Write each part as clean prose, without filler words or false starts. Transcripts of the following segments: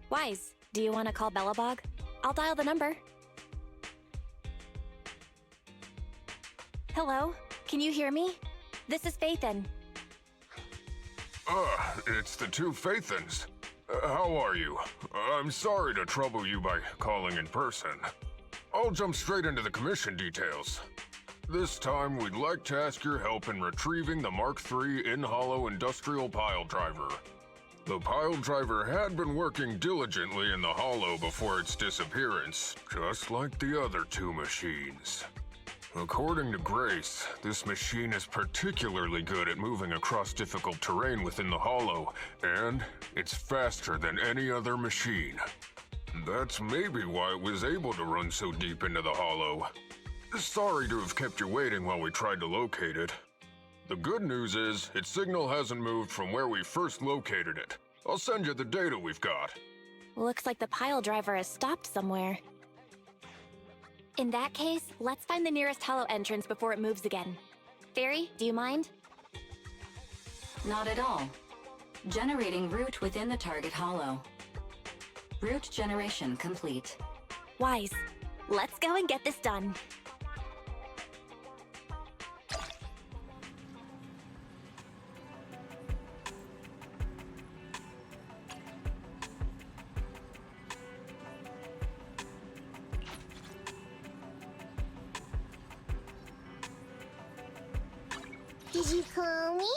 Wise, do you want to call Belobog? I'll dial the number. Hello? Can you hear me? This is Faithin. It's the two Faithins. How are you? I'm sorry to trouble you by calling in person. I'll jump straight into the commission details. This time, we'd like to ask your help in retrieving the Mark III in-hollow industrial pile driver. The pile driver had been working diligently in the hollow before its disappearance, just like the other two machines. According to Grace, this machine is particularly good at moving across difficult terrain within the hollow, and it's faster than any other machine. That's maybe why it was able to run so deep into the hollow. Sorry to have kept you waiting while we tried to locate it. The good news is, its signal hasn't moved from where we first located it. I'll send you the data we've got. Looks like the pile driver has stopped somewhere. In that case, let's find the nearest hollow entrance before it moves again. Fairy, do you mind? Not at all. Generating route within the target hollow. Route generation complete. Wise, let's go and get this done. Did you call me?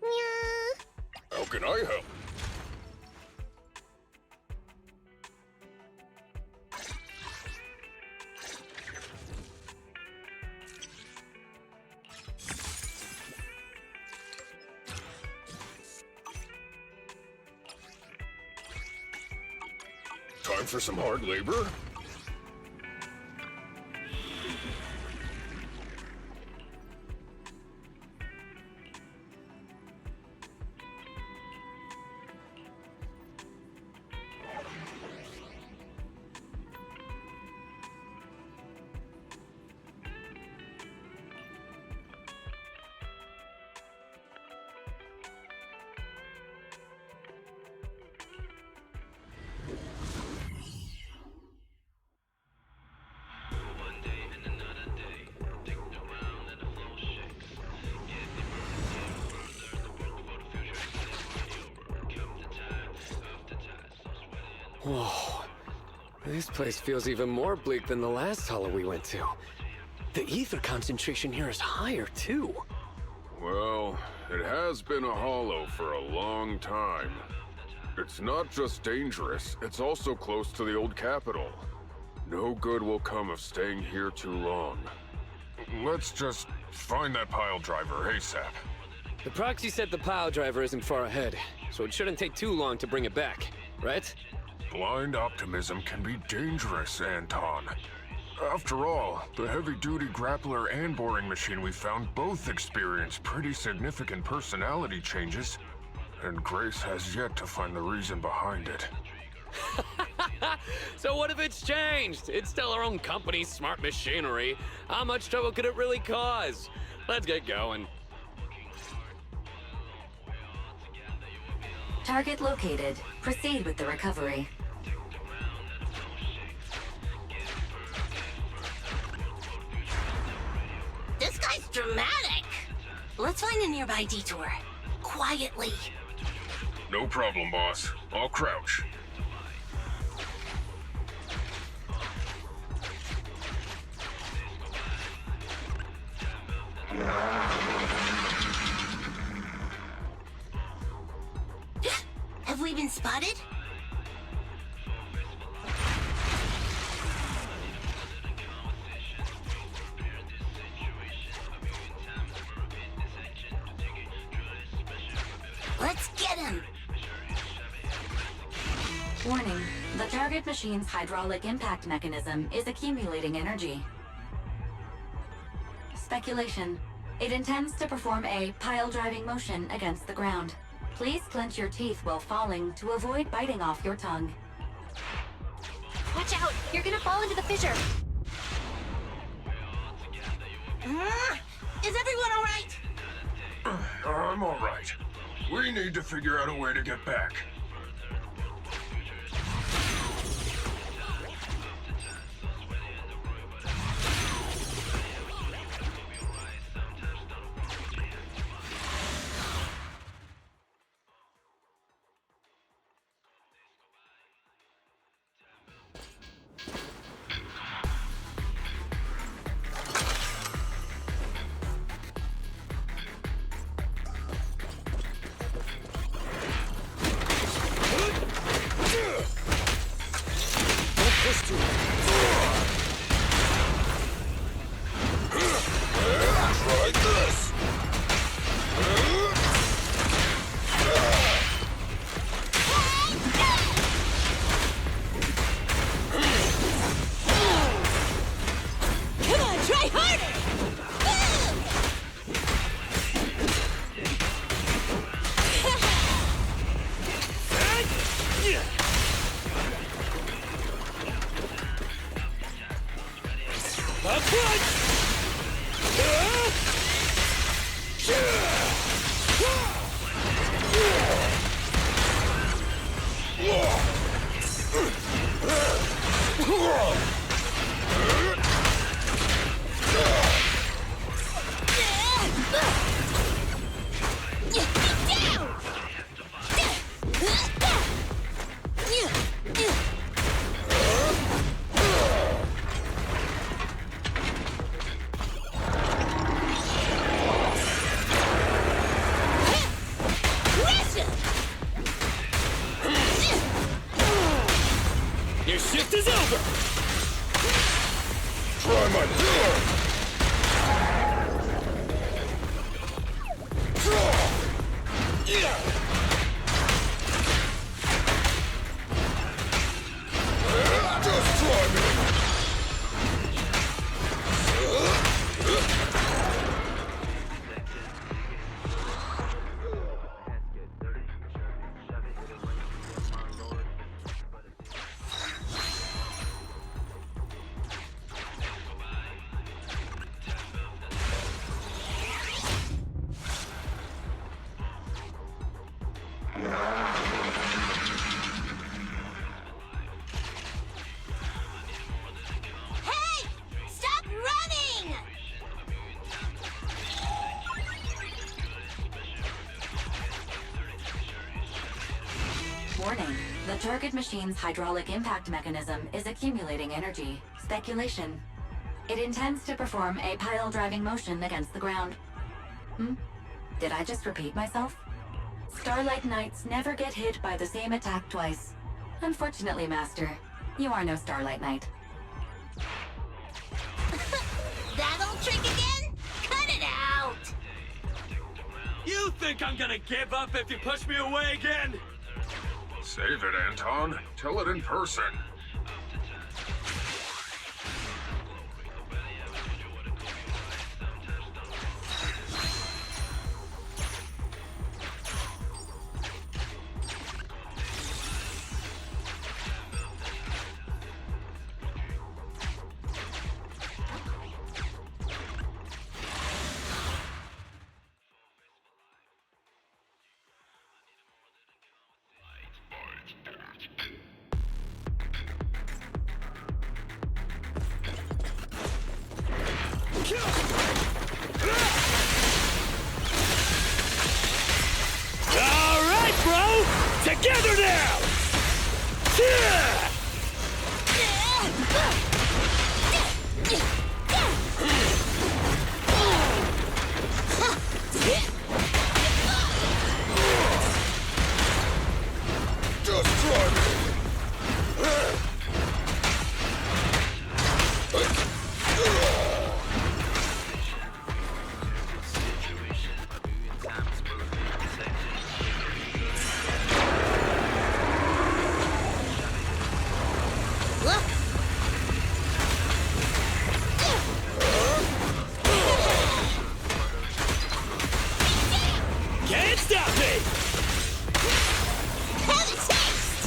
Meow. How can I help? Time for some hard labor? Whoa. This place feels even more bleak than the last hollow we went to. The ether concentration here is higher, too. Well, it has been a hollow for a long time. It's not just dangerous, it's also close to the old capital. No good will come of staying here too long. Let's just find that pile driver ASAP. The proxy said the pile driver isn't far ahead, so it shouldn't take too long to bring it back, right? Blind optimism can be dangerous, Anton. After all, the heavy-duty grappler and boring machine we found both experienced pretty significant personality changes, and Grace has yet to find the reason behind it. So what if it's changed? It's still our own company's smart machinery. How much trouble could it really cause? Let's get going. Target located. Proceed with the recovery. This guy's dramatic. Let's find a nearby detour. Quietly. No problem, boss. I'll crouch. Have we been spotted? Let's get him! Warning, the target machine's hydraulic impact mechanism is accumulating energy. Speculation. It intends to perform a pile-driving motion against the ground. Please clench your teeth while falling to avoid biting off your tongue. Watch out! You're gonna fall into the fissure! Is everyone alright? I'm alright. We need to figure out a way to get back. Your shift is over! Try my Just try me! Hey! Stop running! Warning. The target machine's hydraulic impact mechanism is accumulating energy. Speculation. It intends to perform a pile-driving motion against the ground. Did I just repeat myself? Starlight Knights never get hit by the same attack twice. Unfortunately, Master, you are no Starlight Knight. That old trick again? Cut it out! You think I'm gonna give up if you push me away again? Save it, Anton. Tell it in person. All right, bro! Together now! Yeah! Just try me! Look! Can't stop me! Have a taste!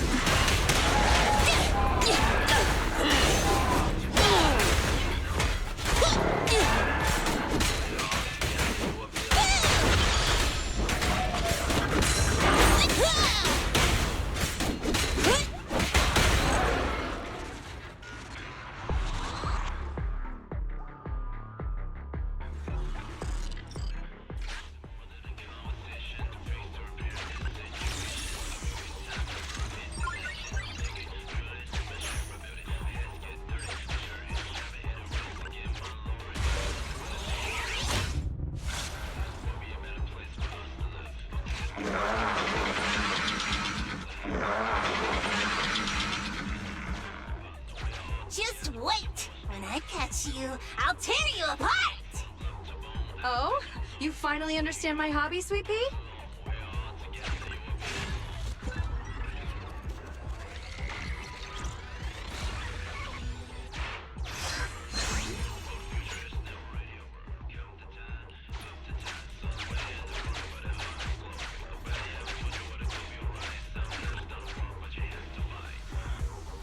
Just wait! When I catch you, I'll tear you apart! Oh? You finally understand my hobby, Sweet Pea?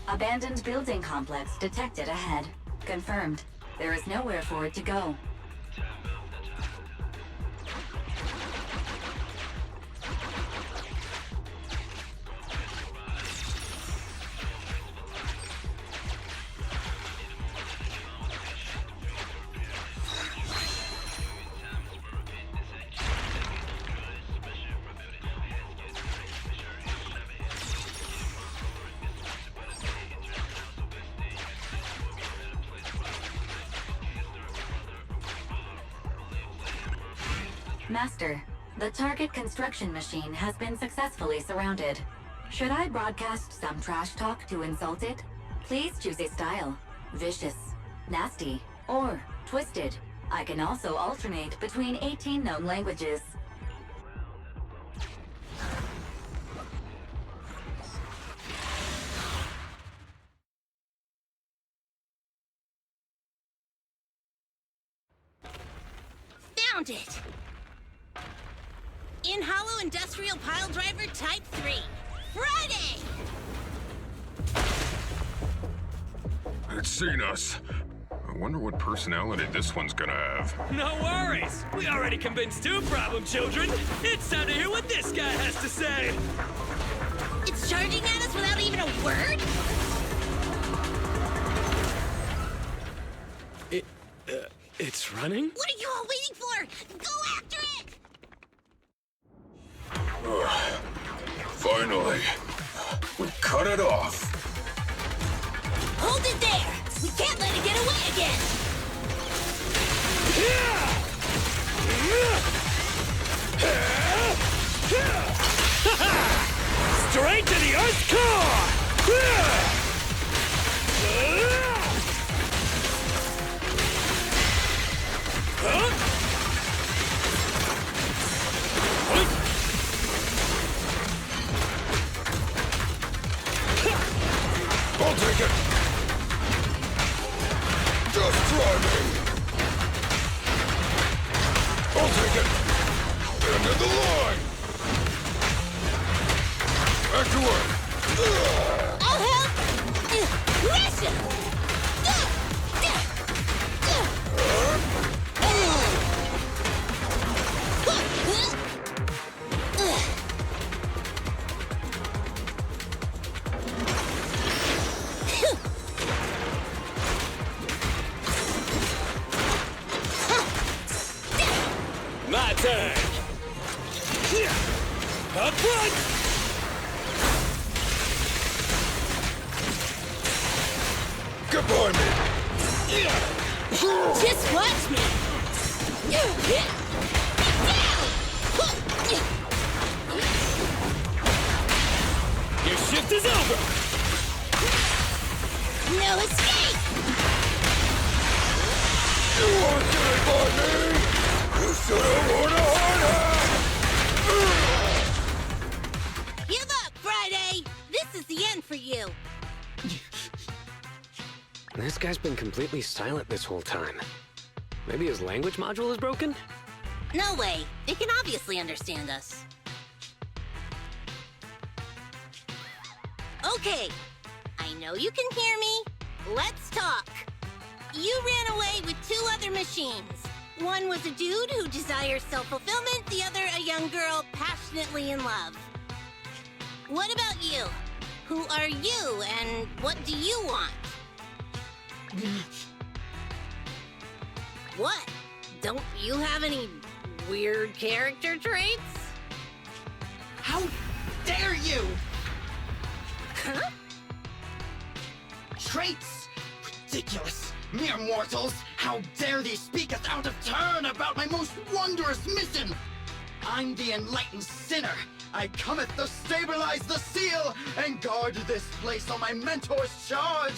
Abandoned building complex detected ahead. Confirmed. There is nowhere for it to go. Master, the target construction machine has been successfully surrounded. Should I broadcast some trash talk to insult it? Please choose a style. Vicious, nasty, or twisted. I can also alternate between 18 known languages. Found it! In Hollow Industrial Pile Driver Type 3. Friday! It's seen us. I wonder what personality this one's gonna have. No worries! We already convinced two problem children! It's time to hear what this guy has to say! It's charging at us without even a word? It's running? What are you all waiting for? Go after it! Finally. We cut it off. Hold it there! We can't let it get away again! Straight to the Earth's core! I'll take it. Just try me. I'll take it. End of the line. Back to work. I'll help! Listen! My turn! Up front! Goodbye, me. Just watch me! Your shift is over! No escape! You want to get by me? You should have worn a hard hat. Give up, Friday! This is the end for you! This guy's been completely silent this whole time. Maybe his language module is broken? No way! They can obviously understand us. Okay, I know you can hear me. Let's talk. You ran away with two other machines. One was a dude who desires self-fulfillment, the other a young girl passionately in love. What about you? Who are you, and what do you want? What? Don't you have any weird character traits? How dare you! Huh? Traits? Ridiculous! Mere mortals! How dare thee speaketh out of turn about my most wondrous mission! I'm the enlightened sinner. I cometh to stabilize the seal and guard this place on my mentor's charge.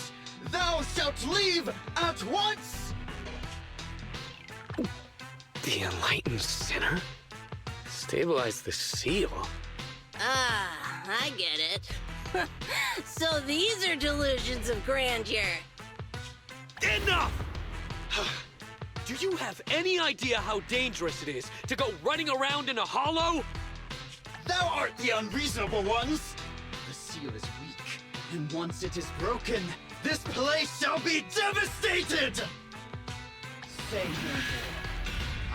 Thou shalt leave at once! The enlightened sinner? Stabilize the seal? Ah, I get it. So these are delusions of grandeur. Enough! Do you have any idea how dangerous it is to go running around in a hollow? Thou art the unreasonable ones! The seal is weak, and once it is broken, this place shall be devastated! Say no more.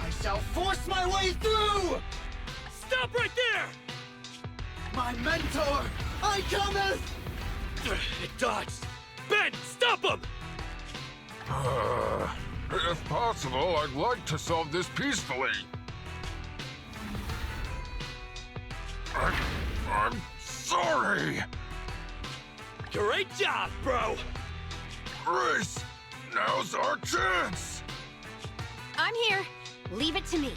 I shall force my way through! Stop right there! My mentor, I cometh! It dodged! Ben, stop him! If possible, I'd like to solve this peacefully. I'm sorry. Great job, bro! Grace, now's our chance. I'm here. Leave it to me.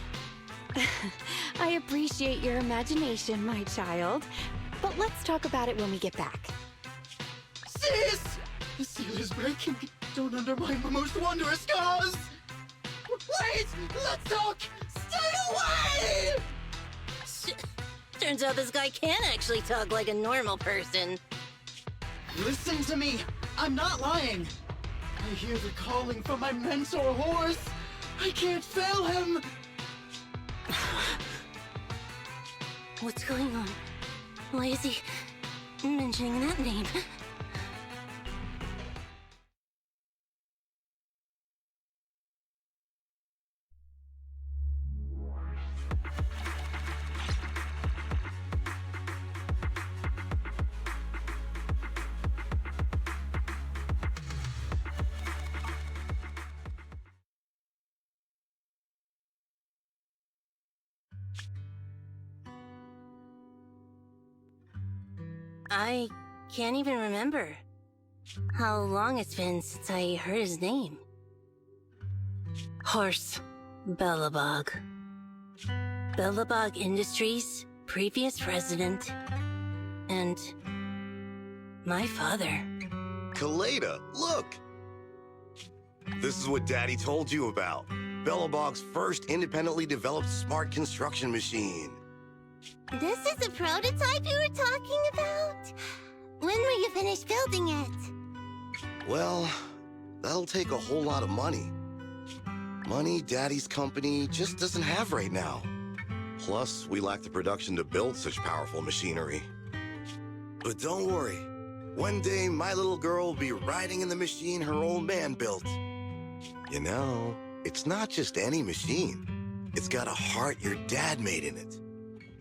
I appreciate your imagination, my child. But let's talk about it when we get back. Sis! The seal is breaking. Don't undermine my most wondrous cause! Wait! Let's talk! Stay away! Turns out this guy can actually talk like a normal person. Listen to me! I'm not lying! I hear the calling from my mentor horse! I can't fail him! What's going on? Why is he mentioning that name? I can't even remember how long it's been since I heard his name. Horse Belobog. Belobog Industries, previous president, and my father. Koleda, look! This is what Daddy told you about. Belobog's first independently developed smart construction machine. This is the prototype you were talking about? When will you finish building it? Well, that'll take a whole lot of money. Money Daddy's company just doesn't have right now. Plus, we lack the production to build such powerful machinery. But don't worry. One day, my little girl will be riding in the machine her old man built. You know, it's not just any machine. It's got a heart your dad made in it.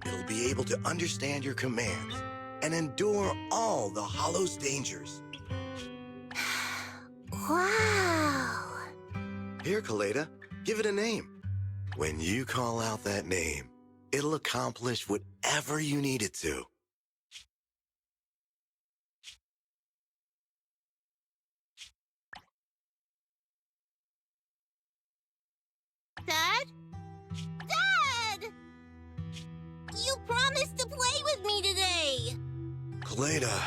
It'll be able to understand your commands and endure all the Hollow's dangers. Wow! Here, Koleda, give it a name. When you call out that name, it'll accomplish whatever you need it to. Dad? Dad! You promised to play with me today! Koleda,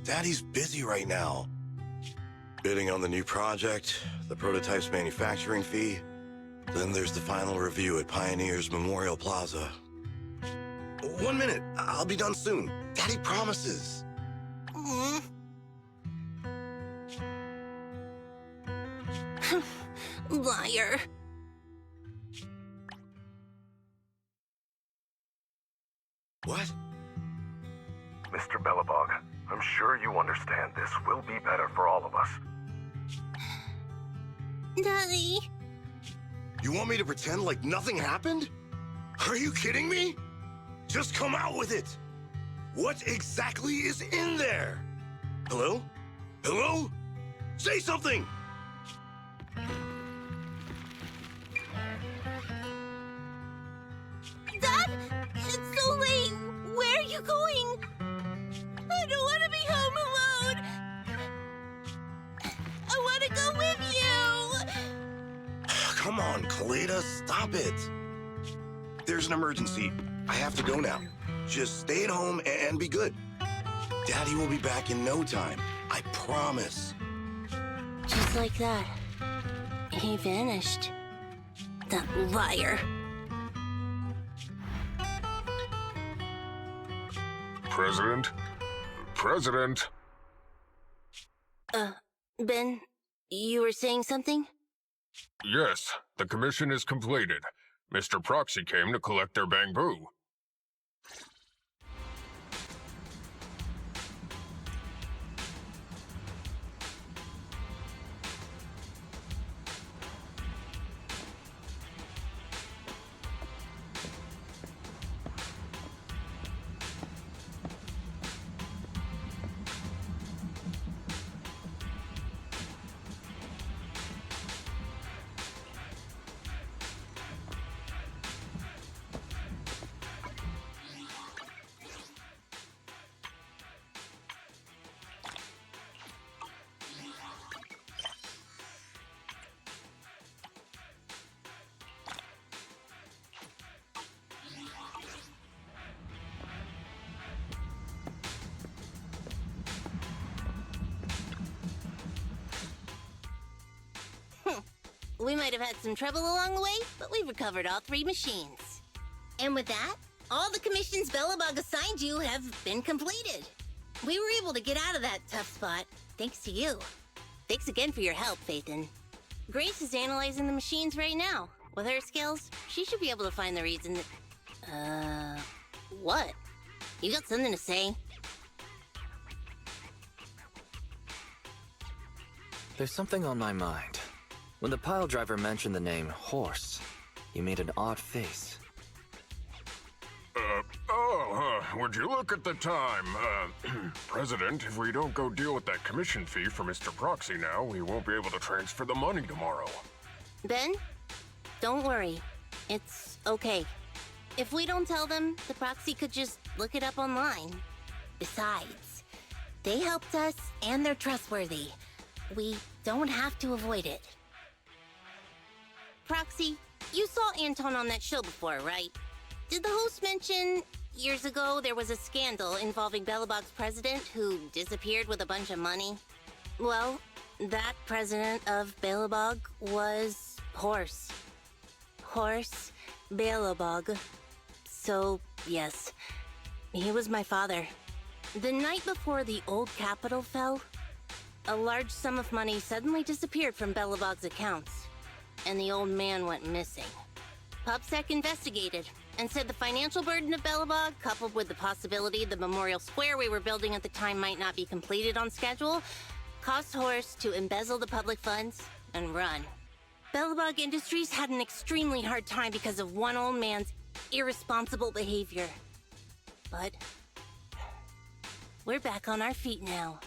Daddy's busy right now. Bidding on the new project, the prototype's manufacturing fee, then there's the final review at Pioneer's Memorial Plaza. 1 minute, I'll be done soon. Daddy promises. Liar. What? Mr. Belobog, I'm sure you understand this will be better for all of us. Daddy. You want me to pretend like nothing happened? Are you kidding me? Just come out with it! What exactly is in there? Hello? Hello? Say something! Dad, it's so late. Where are you going? I don't want to be home alone. I want to go with you. Come on, Koleda, stop it. There's an emergency. I have to go now. Just stay at home and be good. Daddy will be back in no time. I promise. Just like that, he vanished. That liar. President? President? Ben, you were saying something? Yes, the commission is completed. Mr. Proxy came to collect their bamboo. We might have had some trouble along the way, but we've recovered all 3 machines. And with that, all the commissions Belobog assigned you have been completed. We were able to get out of that tough spot, thanks to you. Thanks again for your help, Phaethon. Grace is analyzing the machines right now. With her skills, she should be able to find the reason that... What? You got something to say? There's something on my mind. When the pile driver mentioned the name Horse, you made an odd face. Would you look at the time? President, if we don't go deal with that commission fee for Mr. Proxy now, we won't be able to transfer the money tomorrow. Ben? Don't worry. It's okay. If we don't tell them, the proxy could just look it up online. Besides, they helped us and they're trustworthy. We don't have to avoid it. Proxy, you saw Anton on that show before, right? Did the host mention years ago there was a scandal involving Belobog's president who disappeared with a bunch of money? Well, that president of Belobog was Horse. Horse Belobog. So, yes, he was my father. The night before the old capital fell, a large sum of money suddenly disappeared from Belobog's accounts, and the old man went missing. PubSec investigated and said the financial burden of Belobog, coupled with the possibility the memorial square we were building at the time might not be completed on schedule, caused Horse to embezzle the public funds and run. Belobog Industries had an extremely hard time because of one old man's irresponsible behavior. But we're back on our feet now.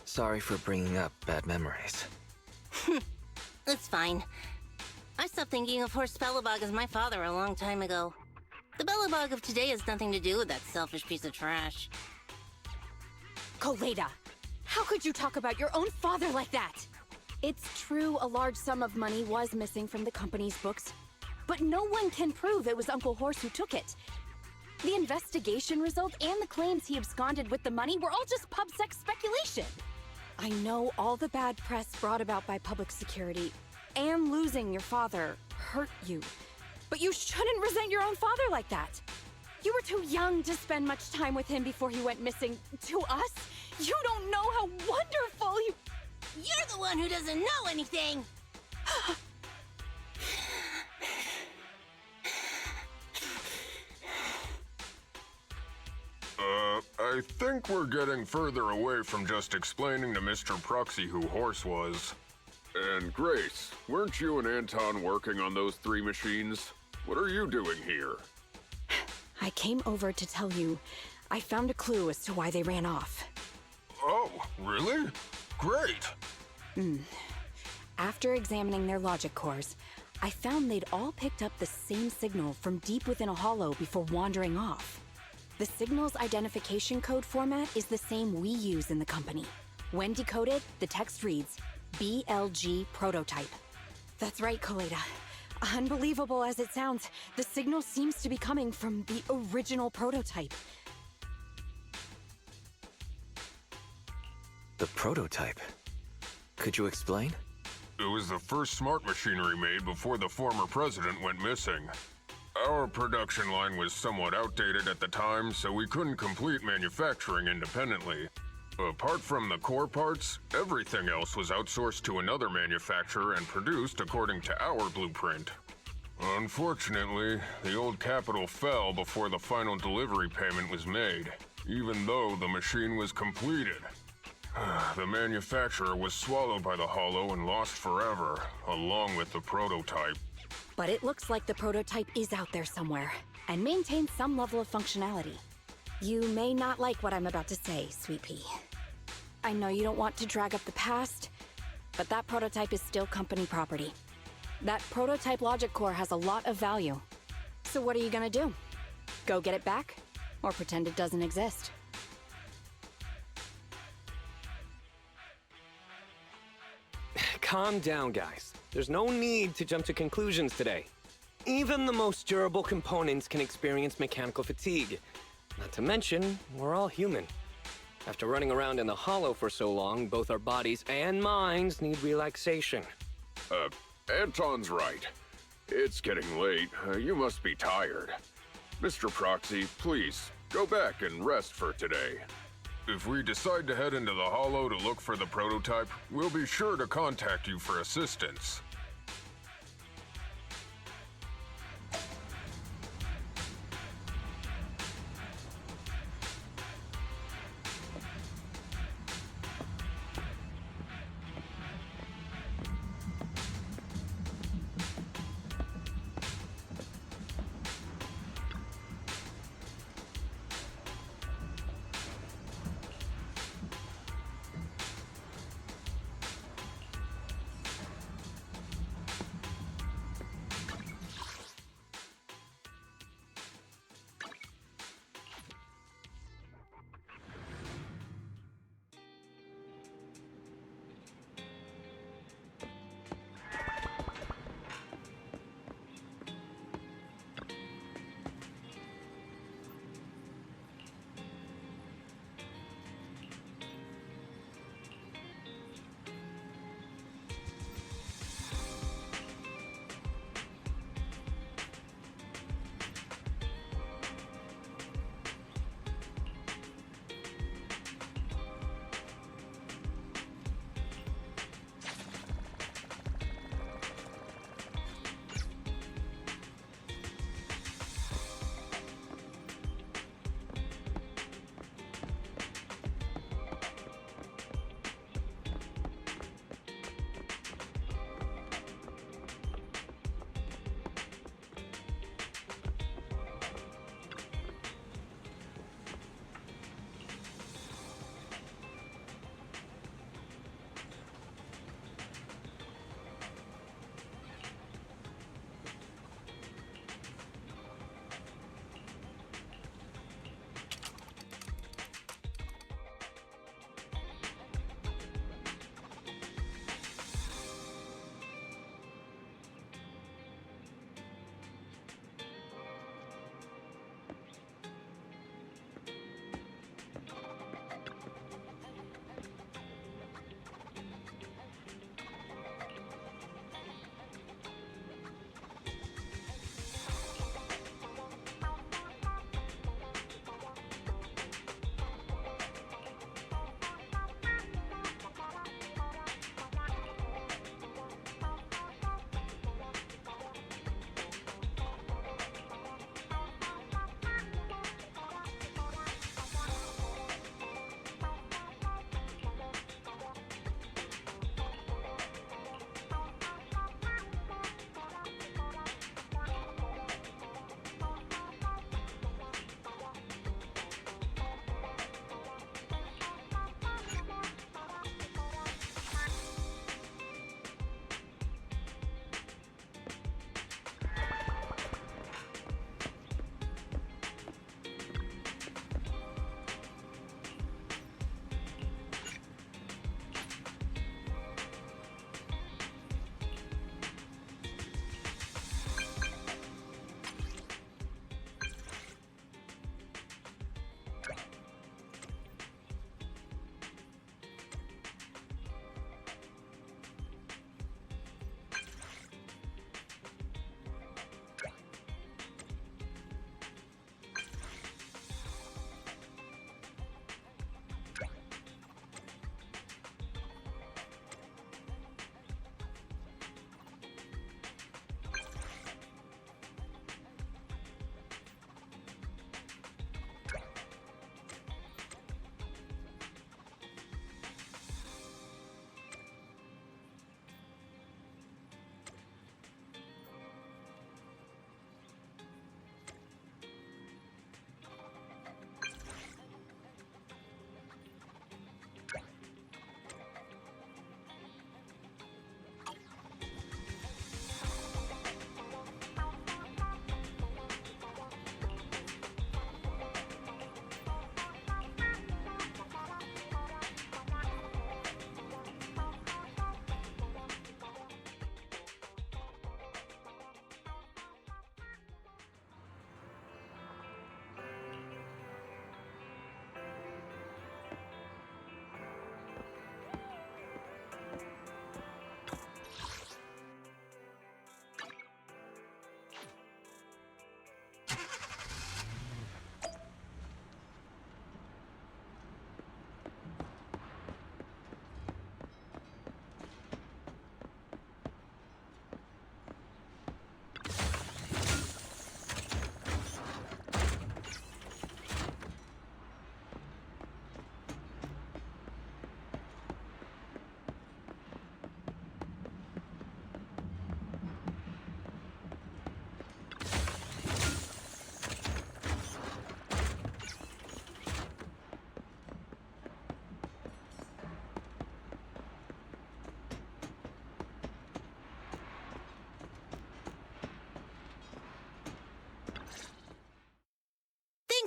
Sorry for bringing up bad memories. It's fine. I stopped thinking of Horse Belobog as my father a long time ago. The Belobog of today has nothing to do with that selfish piece of trash. Koleda, how could you talk about your own father like that? It's true a large sum of money was missing from the company's books, but no one can prove it was Uncle Horse who took it. The investigation results and the claims he absconded with the money were all just PubSec speculation. I know all the bad press brought about by public security and losing your father hurt you, but you shouldn't resent your own father like that. You were too young to spend much time with him before he went missing. To us, you don't know how wonderful you... You're the one who doesn't know anything! I think we're getting further away from just explaining to Mr. Proxy who Horse was. And Grace, weren't you and Anton working on those 3 machines? What are you doing here? I came over to tell you I found a clue as to why they ran off. Oh, really? Great! After examining their logic cores, I found they'd all picked up the same signal from deep within a hollow before wandering off. The signal's identification code format is the same we use in the company. When decoded, the text reads, BLG prototype. That's right, Koleda. Unbelievable as it sounds, the signal seems to be coming from the original prototype. The prototype? Could you explain? It was the first smart machinery made before the former president went missing. Our production line was somewhat outdated at the time, so we couldn't complete manufacturing independently. Apart from the core parts, everything else was outsourced to another manufacturer and produced according to our blueprint. Unfortunately, the old capital fell before the final delivery payment was made, even though the machine was completed. The manufacturer was swallowed by the hollow and lost forever, along with the prototype. But it looks like the prototype is out there somewhere, and maintains some level of functionality. You may not like what I'm about to say, Sweet Pea. I know you don't want to drag up the past, but that prototype is still company property. That prototype logic core has a lot of value. So what are you gonna do? Go get it back? Or pretend it doesn't exist? Calm down, guys. There's no need to jump to conclusions today. Even the most durable components can experience mechanical fatigue. Not to mention, we're all human. After running around in the hollow for so long, both our bodies and minds need relaxation. Anton's right. It's getting late. You must be tired. Mr. Proxy, please, go back and rest for today. If we decide to head into the hollow to look for the prototype, we'll be sure to contact you for assistance.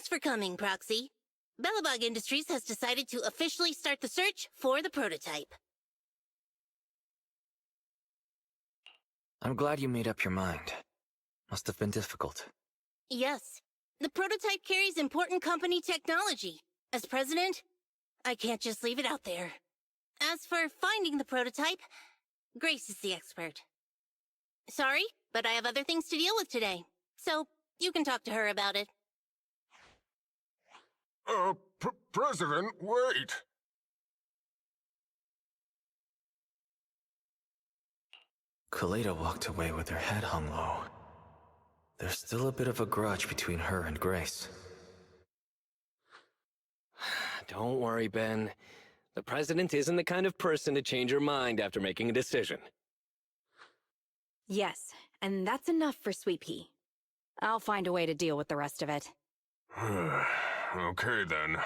Thanks for coming, Proxy. Belobog Industries has decided to officially start the search for the prototype. I'm glad you made up your mind. Must have been difficult. Yes. The prototype carries important company technology. As president, I can't just leave it out there. As for finding the prototype, Grace is the expert. Sorry, but I have other things to deal with today, so you can talk to her about it. President, wait! Koleda walked away with her head hung low. There's still a bit of a grudge between her and Grace. Don't worry, Ben. The President isn't the kind of person to change her mind after making a decision. Yes, and that's enough for Sweet Pea. I'll find a way to deal with the rest of it. Okay, then.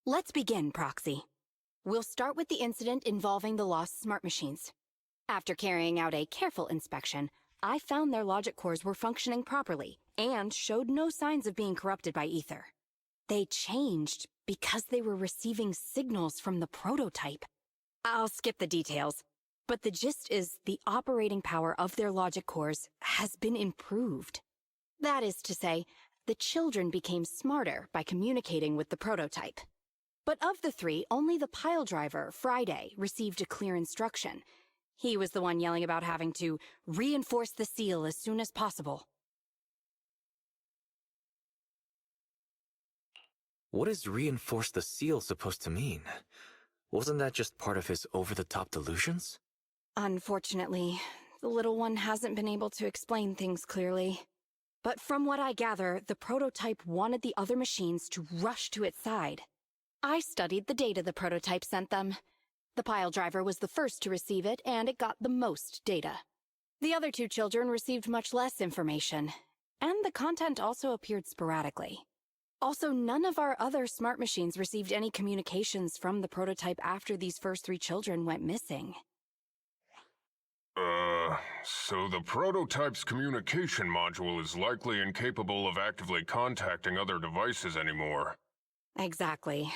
Let's begin, Proxy. We'll start with the incident involving the lost smart machines. After carrying out a careful inspection, I found their logic cores were functioning properly and showed no signs of being corrupted by ether. They changed because they were receiving signals from the prototype. I'll skip the details, but the gist is the operating power of their logic cores has been improved. That is to say, the children became smarter by communicating with the prototype. But of the three, only the pile driver, Friday, received a clear instruction. He was the one yelling about having to reinforce the seal as soon as possible. What is reinforce the seal supposed to mean? Wasn't that just part of his over-the-top delusions? Unfortunately, the little one hasn't been able to explain things clearly. But from what I gather, the prototype wanted the other machines to rush to its side. I studied the data the prototype sent them. The pile driver was the first to receive it, and it got the most data. The other two children received much less information, and the content also appeared sporadically. Also, none of our other smart machines received any communications from the prototype after these first three children went missing. So the prototype's communication module is likely incapable of actively contacting other devices anymore. Exactly.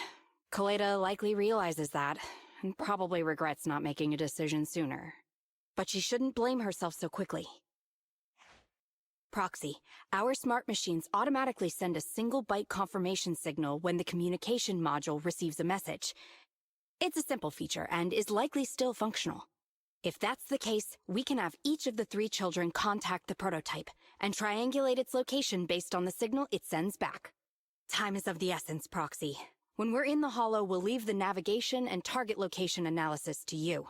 Koleda likely realizes that, and probably regrets not making a decision sooner. But she shouldn't blame herself so quickly. Proxy, our smart machines automatically send a single byte confirmation signal when the communication module receives a message. It's a simple feature and is likely still functional. If that's the case, we can have each of the three children contact the prototype and triangulate its location based on the signal it sends back. Time is of the essence, Proxy. When we're in the Hollow, we'll leave the navigation and target location analysis to you.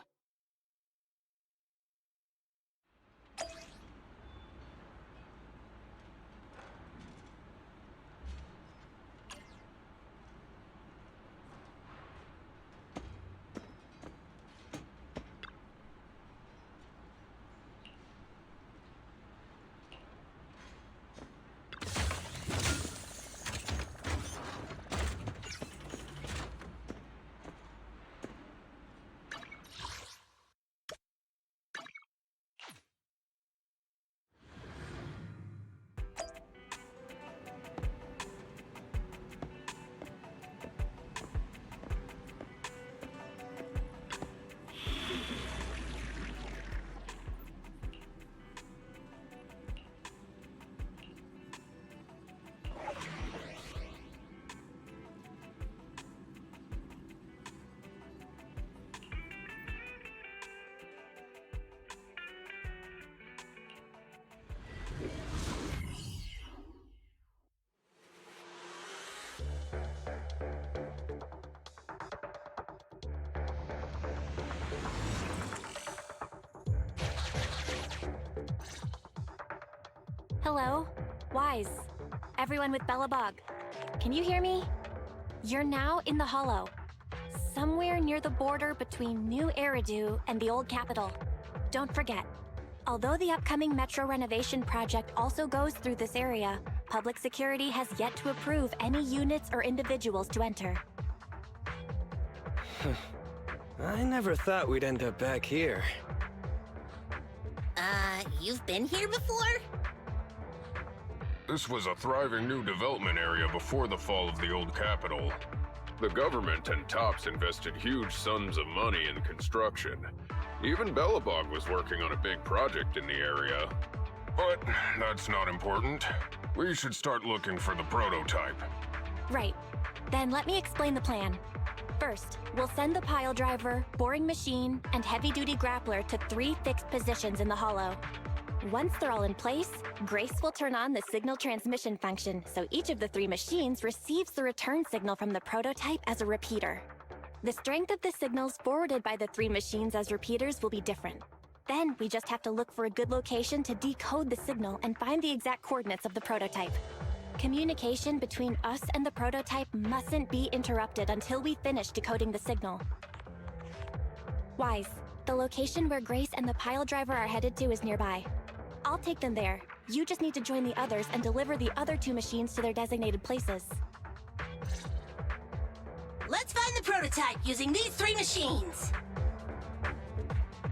Hello? Wise. Everyone with Belobog. Can you hear me? You're now in the Hollow. Somewhere near the border between New Eridu and the Old Capital. Don't forget, although the upcoming metro renovation project also goes through this area, public security has yet to approve any units or individuals to enter. I never thought we'd end up back here. You've been here before? This was a thriving new development area before the fall of the old capital. The government and TOPS invested huge sums of money in construction. Even Belobog was working on a big project in the area. But that's not important. We should start looking for the prototype. Right. Then let me explain the plan. First, we'll send the pile driver, boring machine, and heavy-duty grappler to 3 fixed positions in the hollow. Once they're all in place, Grace will turn on the signal transmission function, so each of the 3 machines receives the return signal from the prototype as a repeater. The strength of the signals forwarded by the 3 machines as repeaters will be different. Then we just have to look for a good location to decode the signal and find the exact coordinates of the prototype. Communication between us and the prototype mustn't be interrupted until we finish decoding the signal. Wise, the location where Grace and the pile driver are headed to is nearby. I'll take them there. You just need to join the others and deliver the other 2 machines to their designated places. Let's find the prototype using these 3 machines.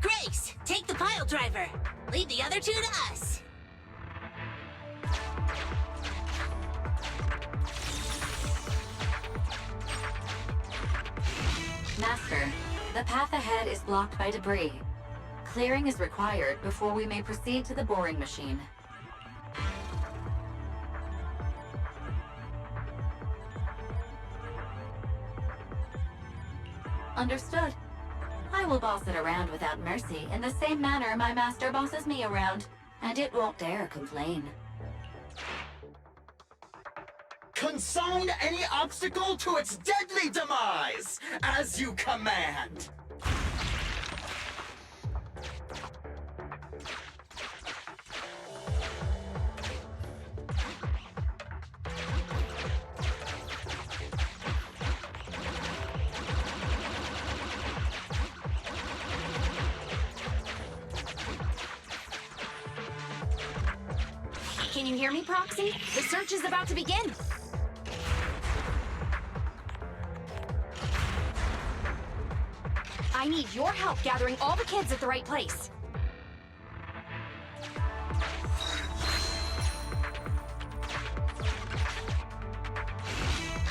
Grace, take the pile driver. Leave the other 2 to us. Master, the path ahead is blocked by debris. Clearing is required before we may proceed to the boring machine. Understood. I will boss it around without mercy in the same manner my master bosses me around, and it won't dare complain. Consign any obstacle to its deadly demise, as you command! Can you hear me, Proxy? The search is about to begin. I need your help gathering all the kids at the right place.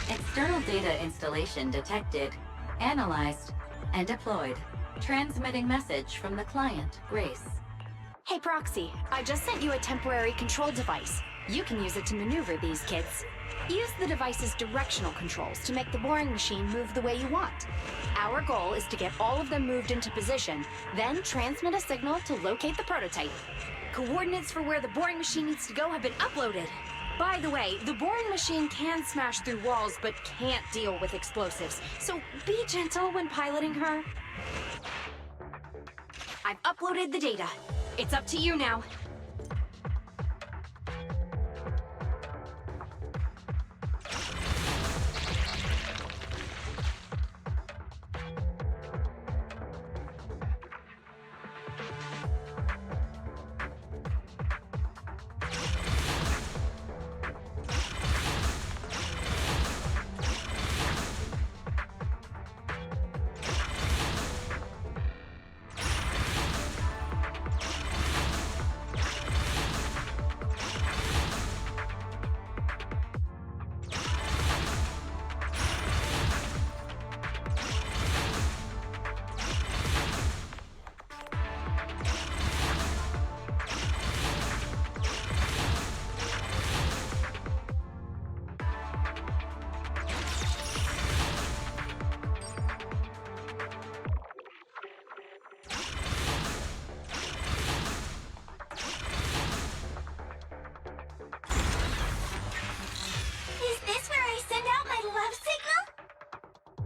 External data installation detected, analyzed, and deployed. Transmitting message from the client, Grace. Hey, Proxy, I just sent you a temporary control device. You can use it to maneuver these kids. Use the device's directional controls to make the boring machine move the way you want. Our goal is to get all of them moved into position, then transmit a signal to locate the prototype. Coordinates for where the boring machine needs to go have been uploaded. By the way, the boring machine can smash through walls but can't deal with explosives, so be gentle when piloting her. I've uploaded the data. It's up to you now.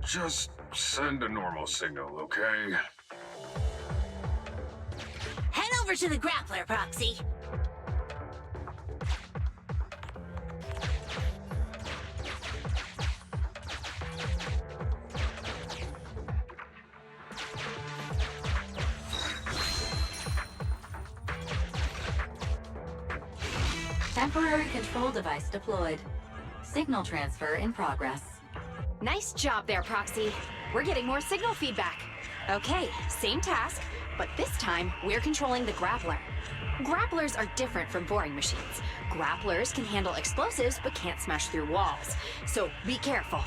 Just send a normal signal, okay? Head over to the grappler, Proxy. Temporary control device deployed. Signal transfer in progress. Nice job there, Proxy. We're getting more signal feedback. Okay, same task, but this time we're controlling the grappler. Grapplers are different from boring machines. Grapplers can handle explosives but can't smash through walls. So be careful.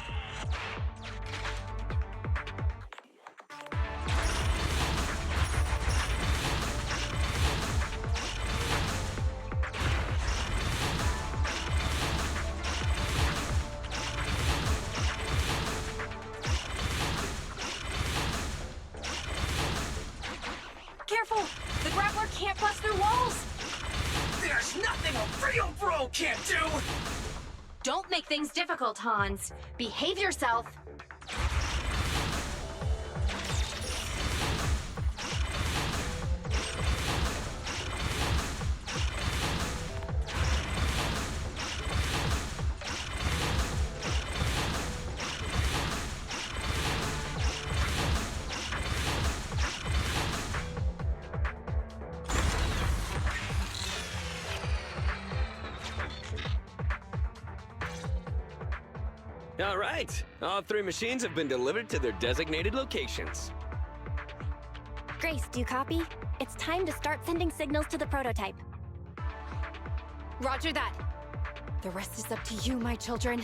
Careful! The grappler can't bust through walls! There's nothing a real bro can't do! Don't make things difficult, Hans. Behave yourself. All right. All 3 machines have been delivered to their designated locations. Grace, do you copy? It's time to start sending signals to the prototype. Roger that. The rest is up to you, my children.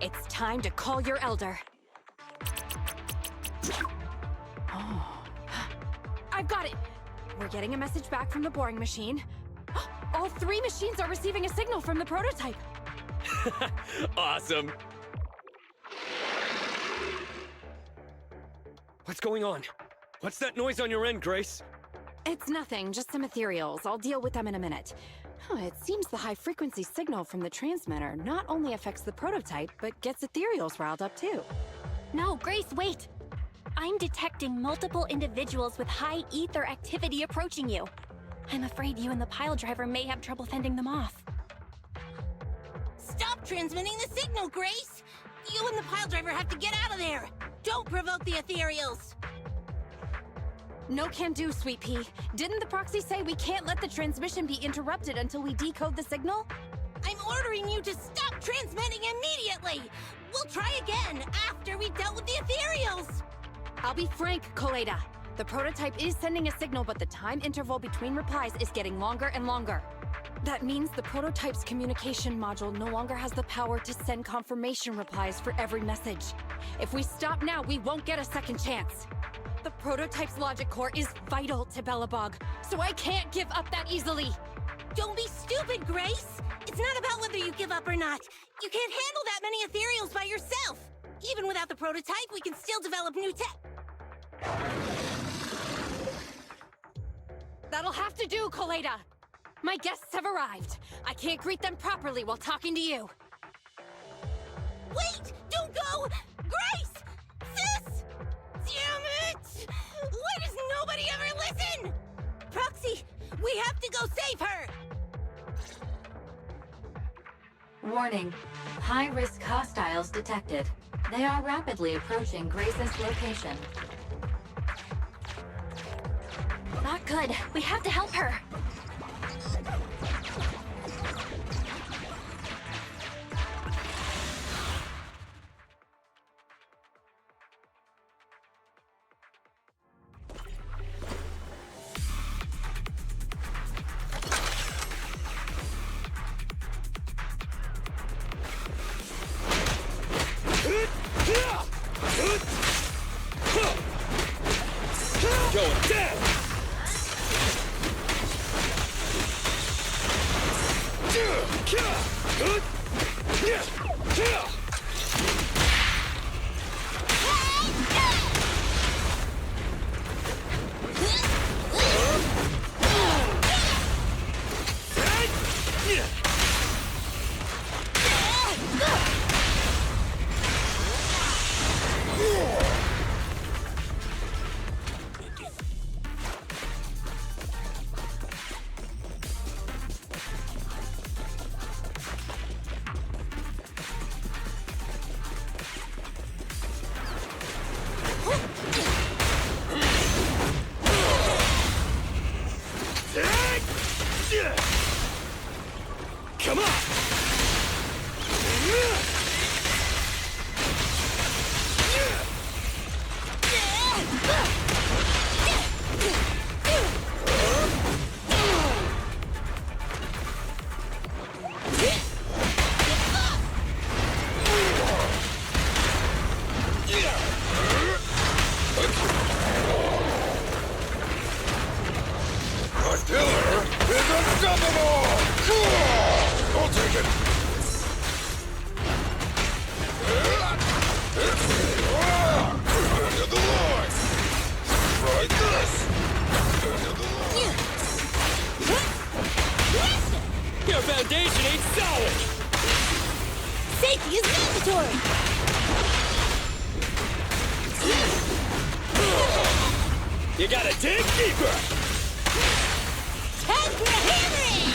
It's time to call your elder. Oh. I've got it! We're getting a message back from the boring machine. All 3 machines are receiving a signal from the prototype. Awesome. What's going on? What's that noise on your end, Grace? It's nothing, just some ethereals. I'll deal with them in a minute. It seems the high-frequency signal from the transmitter not only affects the prototype, but gets ethereals riled up too. No, Grace, wait! I'm detecting multiple individuals with high ether activity approaching you. I'm afraid you and the pile driver may have trouble fending them off. Stop transmitting the signal, Grace! You and the pile driver have to get out of there! Don't provoke the ethereals! No can do, Sweet Pea. Didn't the proxy say we can't let the transmission be interrupted until we decode the signal? I'm ordering you to stop transmitting immediately! We'll try again after we've dealt with the ethereals! I'll be frank, Koleda. The prototype is sending a signal, but the time interval between replies is getting longer and longer. That means the prototype's communication module no longer has the power to send confirmation replies for every message. If we stop now, we won't get a second chance. The prototype's logic core is vital to Belobog, so I can't give up that easily. Don't be stupid, Grace! It's not about whether you give up or not. You can't handle that many ethereals by yourself. Even without the prototype, we can still develop new tech. That'll have to do, Koleda. My guests have arrived. I can't greet them properly while talking to you. Wait! Don't go! Grace! Sis! Damn it! Why does nobody ever listen? Proxy, we have to go save her! Warning. High-risk hostiles detected. They are rapidly approaching Grace's location. Not good. We have to help her. Going down! Come on! Your foundation ain't solid! Safety is mandatory! You gotta dig deeper! Time for a hammering!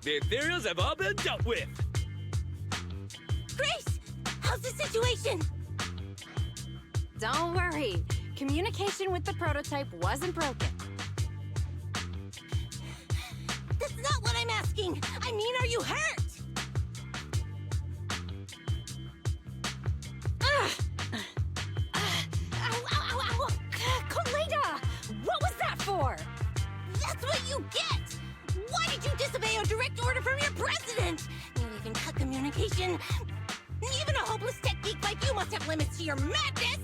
The ethereals have all been dealt with! Grace! How's the situation? Don't worry. Communication with the prototype wasn't broken. That's not what I'm asking! I mean, are you hurt? Ow, ow, ow, ow! Koleda! What was that for? That's what you get! Why did you disobey a direct order from your president? You even cut communication. Even a hopeless tech geek like you must have limits to your madness!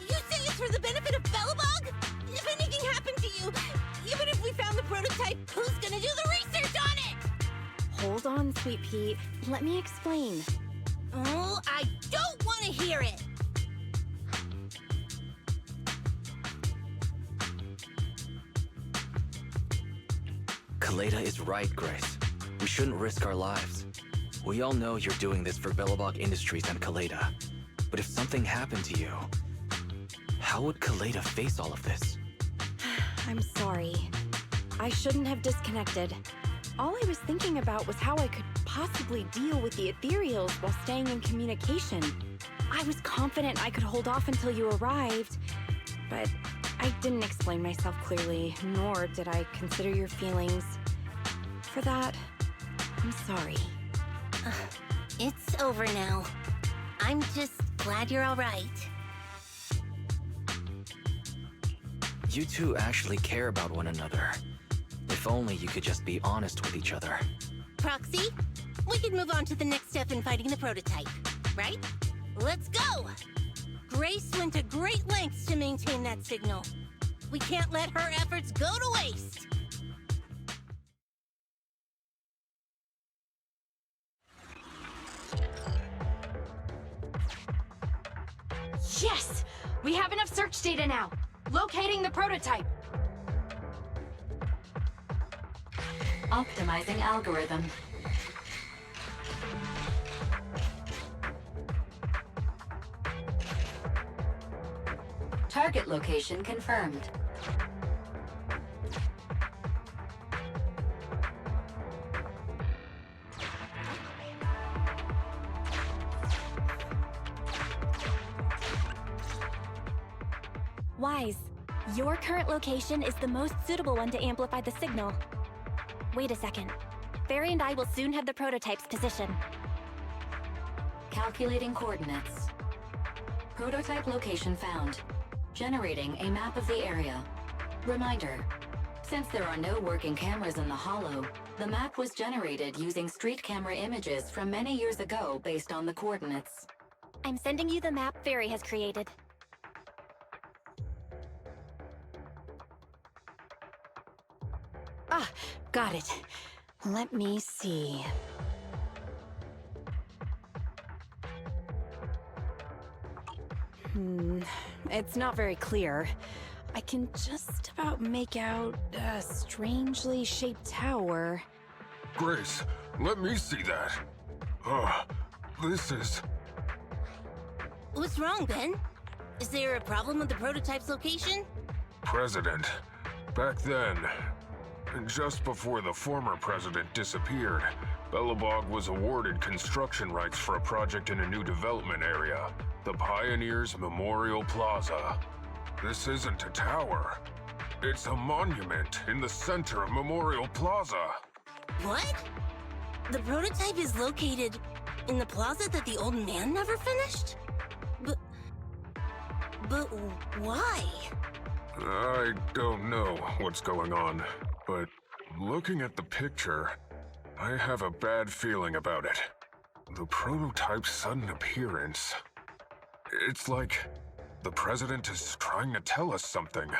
You say it's for the benefit of Belobog? If anything happened to you, even if we found the prototype, who's gonna do the research on it? Hold on, Sweet Pea. Let me explain. Oh, I don't want to hear it! Koleda is right, Grace. We shouldn't risk our lives. We all know you're doing this for Belobog Industries and Koleda. But if something happened to you, how would Koleda face all of this? I'm sorry. I shouldn't have disconnected. All I was thinking about was how I could possibly deal with the ethereals while staying in communication. I was confident I could hold off until you arrived, but I didn't explain myself clearly, nor did I consider your feelings. For that, I'm sorry. It's over now. I'm just glad you're all right. You two actually care about one another. If only you could just be honest with each other. Proxy, we can move on to the next step in fighting the prototype, right? Let's go! Grace went to great lengths to maintain that signal. We can't let her efforts go to waste! Yes! We have enough search data now! Locating the prototype! Optimizing algorithm. Target location confirmed. Wise, your current location is the most suitable one to amplify the signal. Wait a second. Barry and I will soon have the prototype's position. Calculating coordinates. Prototype location found. Generating a map of the area. Reminder, since there are no working cameras in the hollow, the map was generated using street camera images from many years ago based on the coordinates. I'm sending you the map Barry has created. Ah, got it. Let me see. It's not very clear. I can just about make out a strangely shaped tower. Grace, let me see that. This is... What's wrong, Ben? Is there a problem with the prototype's location? President. Back then, just before the former president disappeared, Belobog was awarded construction rights for a project in a new development area, the Pioneers Memorial Plaza. This isn't a tower. It's a monument in the center of Memorial Plaza. What? The prototype is located in the plaza that the old man never finished? But why? I don't know what's going on, but looking at the picture, I have a bad feeling about it. The prototype's sudden appearance. It's like the president is trying to tell us something.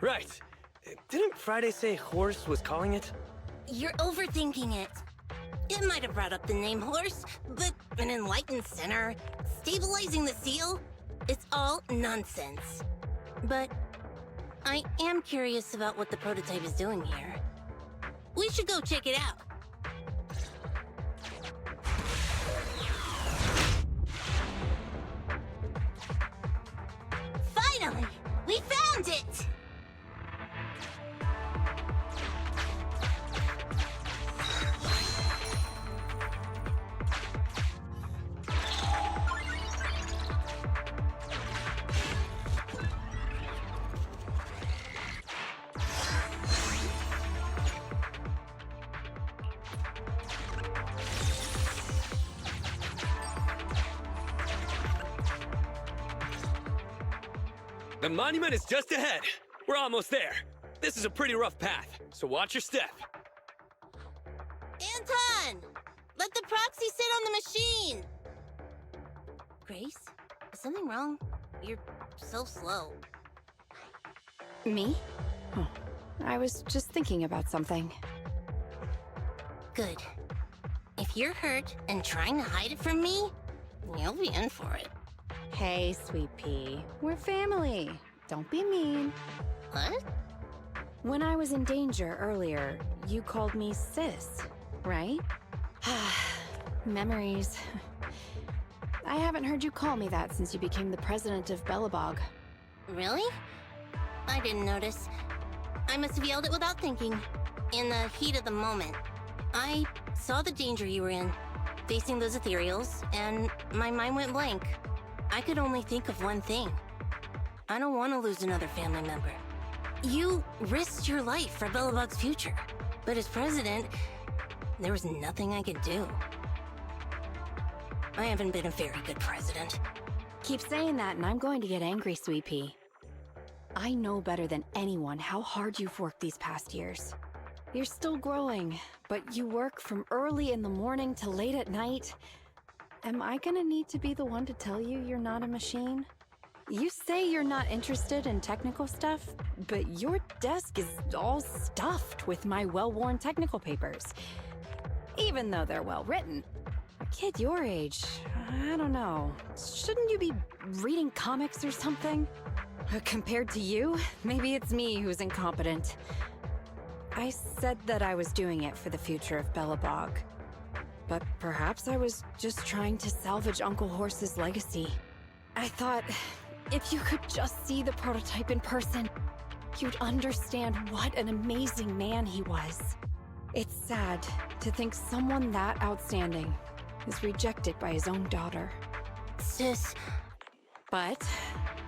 Right. Didn't Friday say Horse was calling it? You're overthinking it. It might have brought up the name Horse, but an enlightened center, stabilizing the seal, it's all nonsense. But I am curious about what the prototype is doing here. We should go check it out. Finally! We found it! The monument is just ahead. We're almost there. This is a pretty rough path, so watch your step. Anton! Let the proxy sit on the machine! Grace, is something wrong? You're so slow. Me? Oh, I was just thinking about something. Good. If you're hurt and trying to hide it from me, you'll be in for it. Hey, Sweet Pea. We're family. Don't be mean. What? When I was in danger earlier, you called me sis, right? Memories. I haven't heard you call me that since you became the president of Belobog. Really? I didn't notice. I must have yelled it without thinking. In the heat of the moment. I saw the danger you were in, facing those ethereals, and my mind went blank. I could only think of one thing. I don't want to lose another family member. You risked your life for Belobog's future, but as president, there was nothing I could do. I haven't been a very good president. Keep saying that and I'm going to get angry, Sweet Pea. I know better than anyone how hard you've worked these past years. You're still growing, but you work from early in the morning to late at night. Am I gonna need to be the one to tell you you're not a machine? You say you're not interested in technical stuff, but your desk is all stuffed with my well-worn technical papers. Even though they're well-written. A kid your age, I don't know. Shouldn't you be reading comics or something? Compared to you, maybe it's me who's incompetent. I said that I was doing it for the future of Belobog. But perhaps I was just trying to salvage Uncle Horse's legacy. I thought, if you could just see the prototype in person, you'd understand what an amazing man he was. It's sad to think someone that outstanding is rejected by his own daughter. Sis. But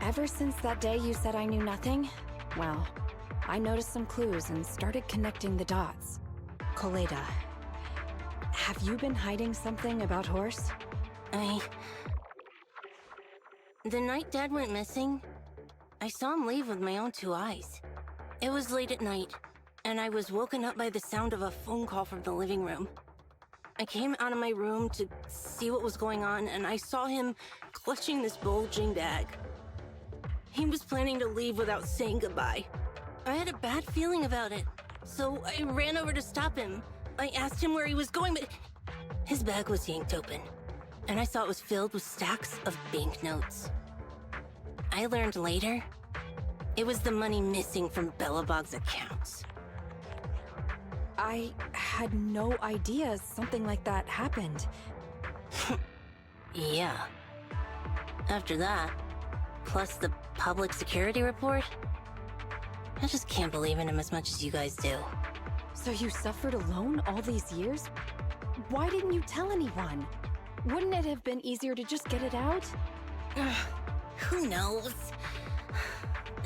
ever since that day you said I knew nothing, well, I noticed some clues and started connecting the dots. Koleda. Have you been hiding something about Horse? The night Dad went missing, I saw him leave with my own two eyes. It was late at night, and I was woken up by the sound of a phone call from the living room. I came out of my room to see what was going on, and I saw him clutching this bulging bag. He was planning to leave without saying goodbye. I had a bad feeling about it, so I ran over to stop him. I asked him where he was going, but his bag was yanked open, and I saw it was filled with stacks of banknotes. I learned later, it was the money missing from Belobog's accounts. I had no idea something like that happened. Yeah. After that, plus the public security report, I just can't believe in him as much as you guys do. So you suffered alone all these years? Why didn't you tell anyone? Wouldn't it have been easier to just get it out? Who knows?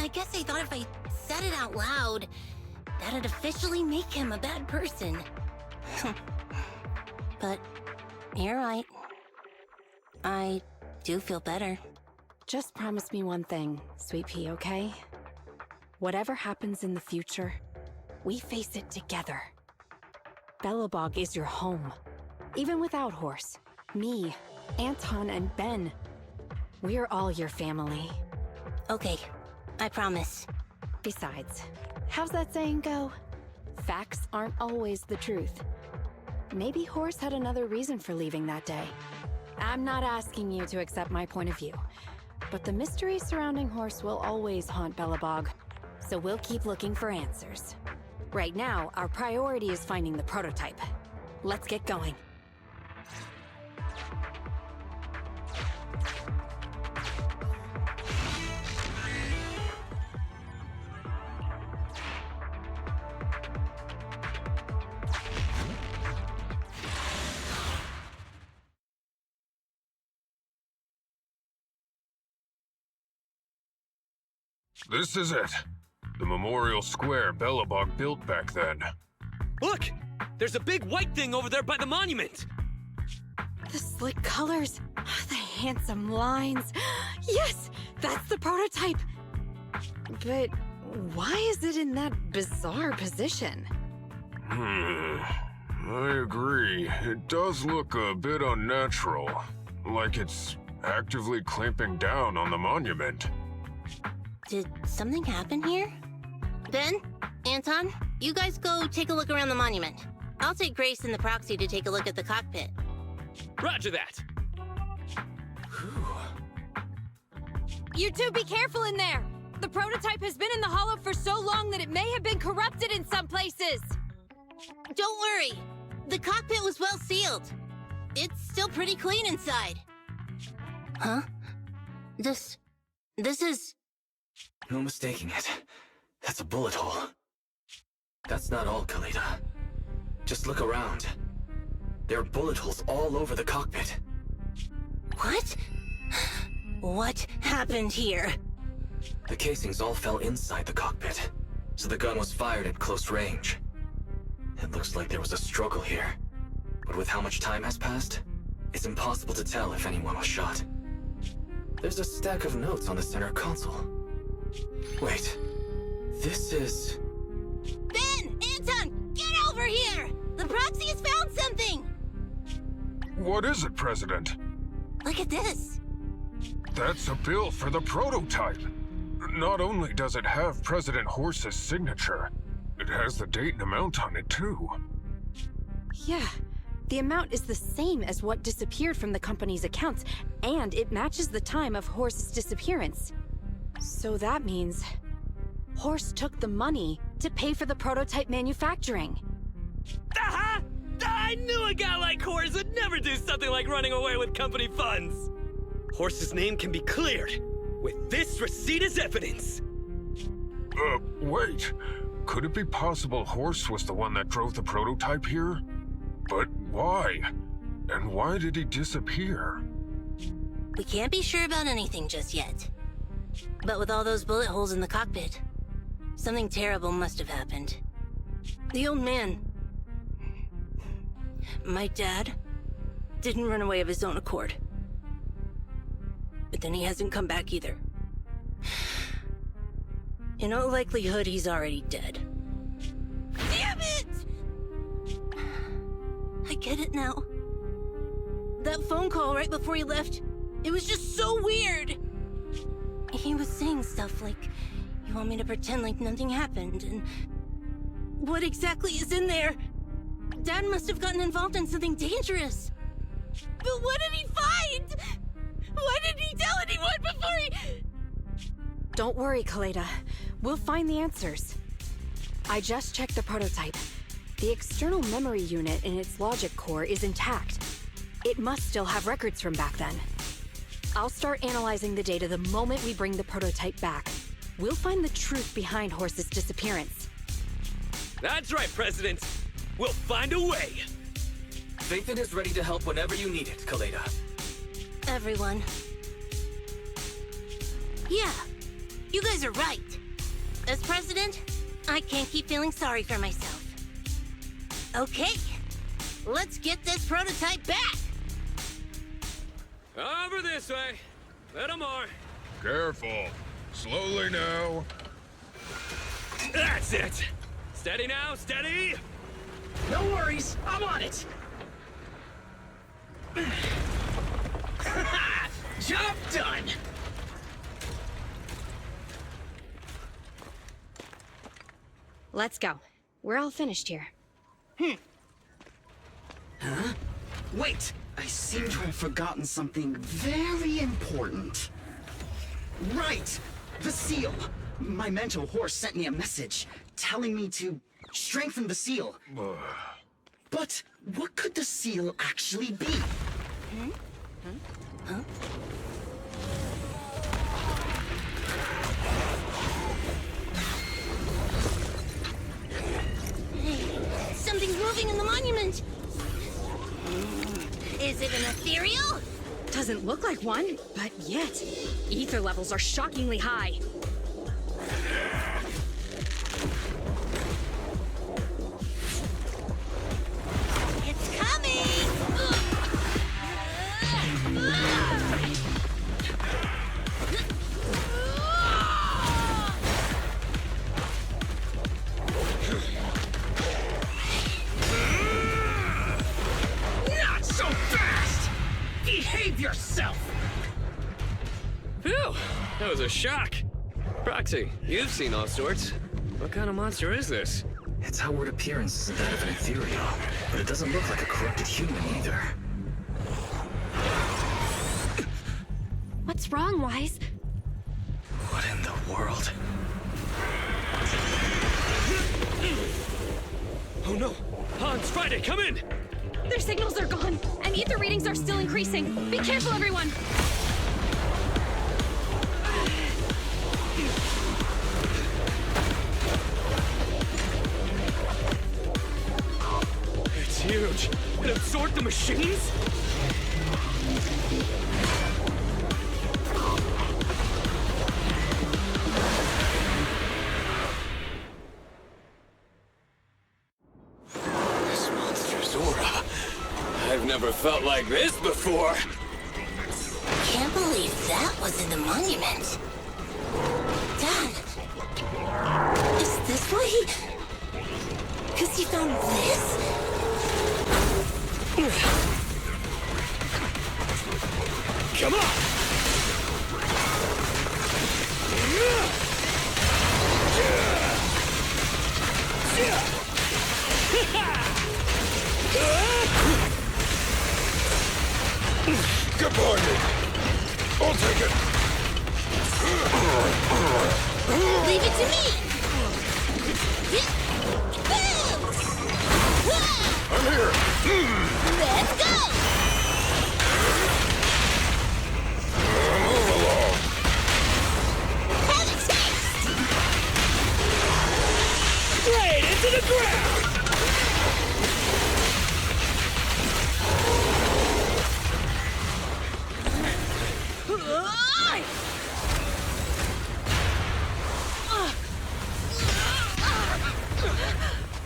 I guess I thought if I said it out loud, that'd officially make him a bad person. But you're right. I do feel better. Just promise me one thing, Sweet Pea, okay? Whatever happens in the future, we face it together. Belobog is your home. Even without Horse, me, Anton, and Ben, we're all your family. Okay, I promise. Besides, how's that saying go? Facts aren't always the truth. Maybe Horse had another reason for leaving that day. I'm not asking you to accept my point of view, but the mystery surrounding Horse will always haunt Belobog, so we'll keep looking for answers. Right now, our priority is finding the prototype. Let's get going. This is it. The memorial square Belobog built back then. Look! There's a big white thing over there by the monument! The slick colors, the handsome lines. Yes, that's the prototype. But why is it in that bizarre position? I agree. It does look a bit unnatural. Like it's actively clamping down on the monument. Did something happen here? Ben? Anton? You guys go take a look around the monument. I'll take Grace and the proxy to take a look at the cockpit. Roger that! You two be careful in there! The prototype has been in the hollow for so long that it may have been corrupted in some places! Don't worry! The cockpit was well sealed. It's still pretty clean inside. Huh? This is... No mistaking it. That's a bullet hole. That's not all, Koleda. Just look around. There are bullet holes all over the cockpit. What? What happened here? The casings all fell inside the cockpit, so the gun was fired at close range. It looks like there was a struggle here, but with how much time has passed, it's impossible to tell if anyone was shot. There's a stack of notes on the center console. Wait, this is... Ben! Anton! Get over here! The proxy has found something! What is it, President? Look at this! That's a bill for the prototype. Not only does it have President Horse's signature, it has the date and amount on it, too. Yeah, the amount is the same as what disappeared from the company's accounts, and it matches the time of Horse's disappearance. So that means... Horse took the money to pay for the prototype manufacturing. Aha! I knew a guy like Horse would never do something like running away with company funds! Horse's name can be cleared, with this receipt as evidence! Wait. Could it be possible Horse was the one that drove the prototype here? But why? And why did he disappear? We can't be sure about anything just yet. But with all those bullet holes in the cockpit, something terrible must have happened. The old man... my dad... didn't run away of his own accord. But then he hasn't come back either. In all likelihood, he's already dead. Damn it! I get it now. That phone call right before he left, it was just so weird! He was saying stuff like, you want me to pretend like nothing happened, and... what exactly is in there? Dad must have gotten involved in something dangerous. But what did he find? Why didn't he tell anyone before he... Don't worry, Koleda. We'll find the answers. I just checked the prototype. The external memory unit in its logic core is intact. It must still have records from back then. I'll start analyzing the data the moment we bring the prototype back. We'll find the truth behind Horse's disappearance. That's right, President! We'll find a way! Phaethon is ready to help whenever you need it, Koleda. Everyone. Yeah, you guys are right. As president, I can't keep feeling sorry for myself. Okay, let's get this prototype back! Over this way. Little more. Careful. Slowly now. That's it! Steady now, steady! No worries, I'm on it. Job done! Let's go. We're all finished here. Huh? Wait! I seem to have forgotten something very important. Right! The seal! My mentor horse sent me a message, telling me to strengthen the seal. But what could the seal actually be? Huh? Something's moving in the monument. Is it an ethereal? Doesn't look like one, but yet, ether levels are shockingly high. It's coming! Not so fast! Behave yourself! Phew! That was a shock. Proxy, you've seen all sorts. What kind of monster is this? Its outward appearance isn't that of an ethereal, but it doesn't look like a corrupted human either. What's wrong, Wise? What in the world? Oh no! Hans, Friday, come in! Their signals are gone, and ether readings are still increasing. Be careful, everyone! It's huge! It absorbed the machines? This monster's aura. I've never felt like this before. Can't believe that was in the monument. Dad, is this why he... Because he found this? Come on! Good boy. I'll take it. Leave it to me! I'm here. Let's go! Move along. Have a taste! Straight into the ground!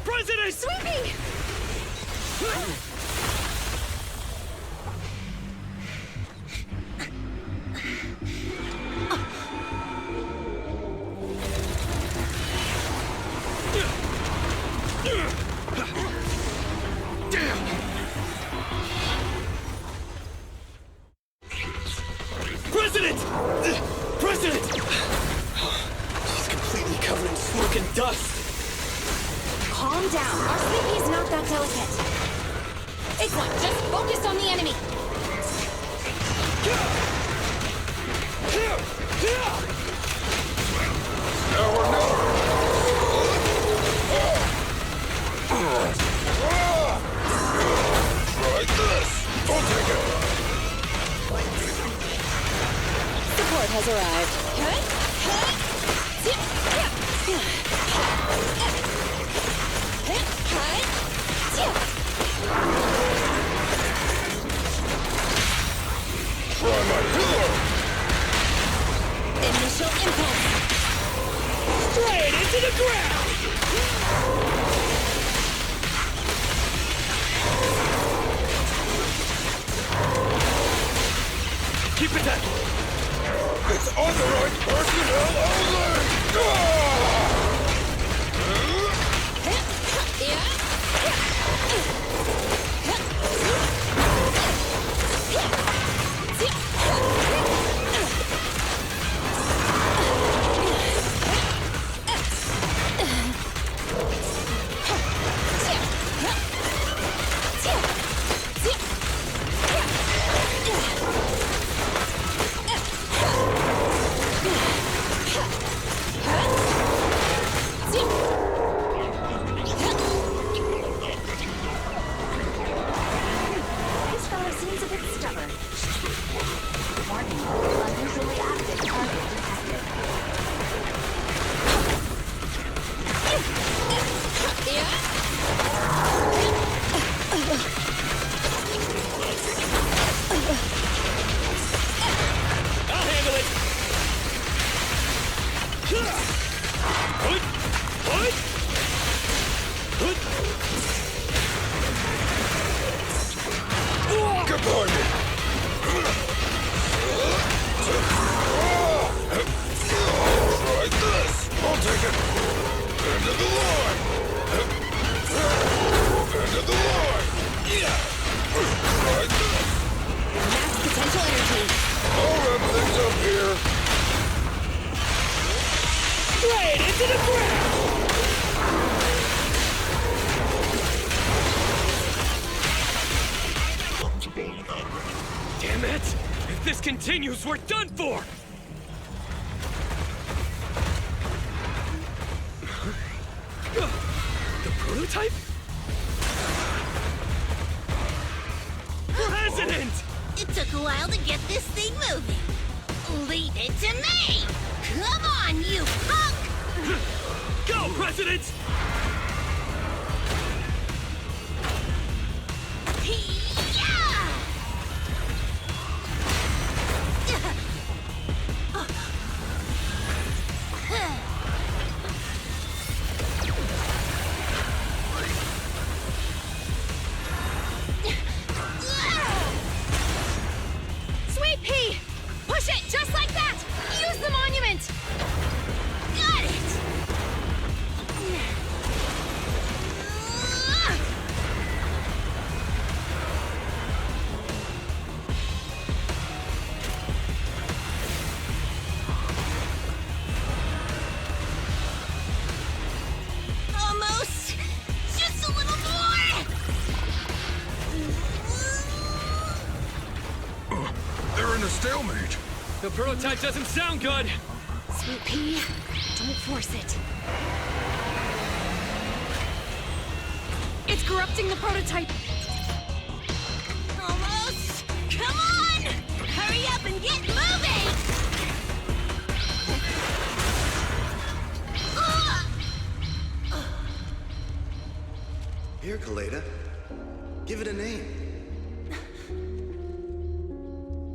President! Sweeping! President! President! She's completely covered in smoke and dust. Calm down. Our Sleepy's not that delicate. It's not just focused on the enemy. Now or never. Try this. I'll take it. Support has arrived. Try my pillow. Initial impulse. Straight into the ground! Keep it down! It's authorized personnel only. to the ground! Damn it! If this continues, we're done for! The prototype? President! It took a while to get this thing moving. Leave it to me! Come on, you punk! Go, President! Sweet pea! Push it just like that! Use the monument! Got it! Almost! Just a little more! They're in a stalemate. The prototype doesn't sound good! Sweet pea, don't force it. It's corrupting the prototype! Almost! Come on! Hurry up and get moving! Here, Koleda. Give it a name.